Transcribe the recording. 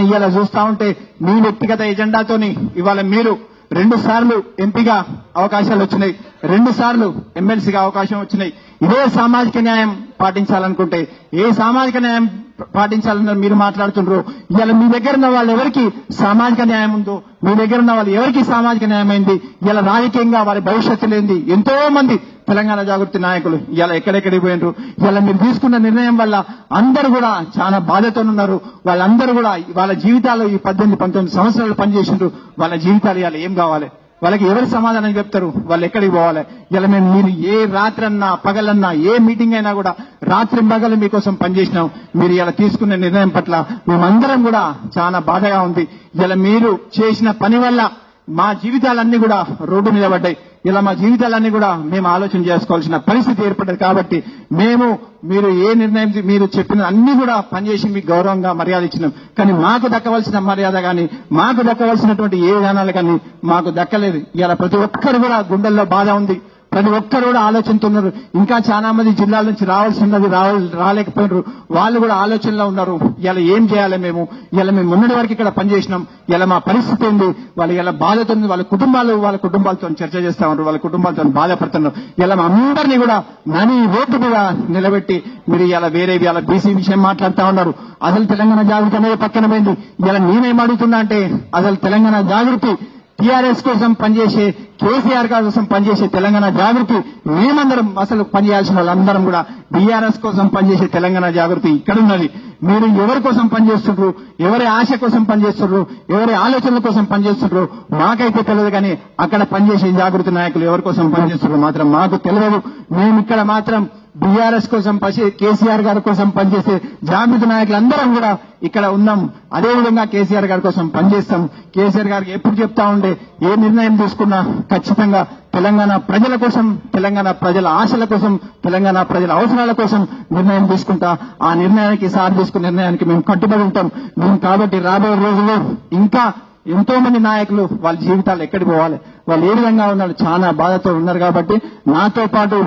ఇవాళ చూస్తా ఉంటే మీ వ్యక్తిగత ఎజెండాతోని ఇవాళ మీరు 2 సార్లు ఎంపీగా అవకాశాలు వచ్చినాయి, 2 సార్లు ఎమ్మెల్సీగా అవకాశం వచ్చినాయి. ఇదే సామాజిక న్యాయం పాటించాలనుకుంటే ఏ సామాజిక న్యాయం పాటించాలని మీరు మాట్లాడుతుండ్రు. ఇవాళ మీ దగ్గర ఉన్న వాళ్ళు ఎవరికి సామాజిక న్యాయం ఉందో, మీ దగ్గర ఉన్న వాళ్ళు ఎవరికి సామాజిక న్యాయం అయింది, ఇలా రాజకీయంగా వారి భవిష్యత్తు లేనిది ఎంతో మంది తెలంగాణ జాగృతి నాయకులు ఇలా ఎక్కడెక్కడికి పోయినరు. ఇలా మీరు తీసుకున్న నిర్ణయం వల్ల అందరూ కూడా చాలా బాధతో ఉన్నారు. వాళ్ళందరూ కూడా వాళ్ళ జీవితాలు ఈ 18-19 సంవత్సరాలు పనిచేసిండ్రు. వాళ్ళ జీవితాలు ఇలా ఏం కావాలి, వాళ్ళకి ఎవరు సమాధానం చెప్తారు, వాళ్ళు ఎక్కడికి పోవాలి? ఇలా మేము మీరు ఏ రాత్రన్నా పగలన్నా ఏ మీటింగ్ అయినా కూడా రాత్రి పగలు మీకోసం పనిచేసినాం. మీరు ఇలా తీసుకున్న నిర్ణయం పట్ల మేమందరం కూడా చాలా బాధగా ఉంది. ఇలా మీరు చేసిన పని వల్ల మా జీవితాలన్నీ కూడా రోడ్డు మీద పడ్డాయి. ఇలా మా జీవితాలన్నీ కూడా మేము ఆలోచన చేసుకోవాల్సిన పరిస్థితి ఏర్పడ్డది. కాబట్టి మేము మీరు ఏ నిర్ణయం మీరు చెప్పిన అన్ని కూడా పనిచేసి మీకు గౌరవంగా మర్యాద ఇచ్చినాం. కానీ మాకు దక్కవలసిన మర్యాద కానీ మాకు దక్కవలసినటువంటి ఏ విధానాలు కానీ మాకు దక్కలేదు. ఇలా ప్రతి ఒక్కరు కూడా గుండెల్లో బాధ ఉంది, ప్రతి ఒక్కరు కూడా ఆలోచనతున్నారు. ఇంకా చాలా మంది జిల్లాల నుంచి రావాల్సినది రాలేకపోయినారు, వాళ్ళు కూడా ఆలోచనలో ఉన్నారు. ఇలా ఏం చేయాలి మేము, ఇలా మేము మొన్నటి వరకు ఇక్కడ పనిచేసినాం, ఇలా మా పరిస్థితి ఏంది, వాళ్ళు ఇలా బాధతో వాళ్ళ కుటుంబాలతో చర్చ చేస్తా ఉన్నారు, వాళ్ళ కుటుంబాలతో బాధపడుతున్నారు. ఇలా మా అందరినీ కూడా నని రోడ్డు మీద నిలబెట్టి మీరు ఇలా వేరే ఇలా బీసీ విషయం మాట్లాడుతా ఉన్నారు. అసలు తెలంగాణ జాగృతి అనేది పక్కన పోయింది. ఇలా నేనేం అడుగుతున్నా అంటే అసలు తెలంగాణ జాగృతి టీఆర్ఎస్ కోసం పనిచేసే కేసీఆర్ కోసం పనిచేసే తెలంగాణ జాగృతి మేమందరం అసలు పనిచేయాల్సిన వాళ్ళందరం కూడా బీఆర్ఎస్ కోసం పనిచేసే తెలంగాణ జాగృతి ఇక్కడున్నది. మీరు ఎవరి కోసం పనిచేస్తుండ్రు, ఎవరి ఆశ కోసం పనిచేస్తుండ్రు, ఎవరి ఆలోచనల కోసం పనిచేస్తుండ్రు మాకైతే తెలియదు. కానీ అక్కడ పనిచేసే జాగృతి నాయకులు ఎవరి కోసం పనిచేస్తుండ్రు మాత్రం మాకు తెలియదు. మేము ఇక్కడ మాత్రం బీఆర్ఎస్ కోసం కేసీఆర్ గారి కోసం పనిచేసే జాగృతి నాయకులందరం కూడా ఇక్కడ ఉన్నాం. అదేవిధంగా కేసీఆర్ గారి కోసం పనిచేస్తాం. కేసీఆర్ గారికి ఎప్పుడు చెప్తా ఉండే ఏ నిర్ణయం తీసుకున్నా ఖచ్చితంగా తెలంగాణ ప్రజల కోసం, తెలంగాణ ప్రజల ఆశల కోసం, తెలంగాణ ప్రజల అవసరాల కోసం నిర్ణయం తీసుకుంటా. ఆ నిర్ణయానికి సార్ తీసుకున్న నిర్ణయానికి మేము కట్టుబడి ఉంటాం. మేము కాబట్టి రాబోయే రోజుల్లో ఇంకా ఎంతో మంది నాయకులు వాళ్ళ జీవితాలు ఎక్కడికి పోవాలి, వాళ్ళు ఏ విధంగా ఉన్నారు చాలా బాధతో ఉన్నారు. కాబట్టి నాతో పాటు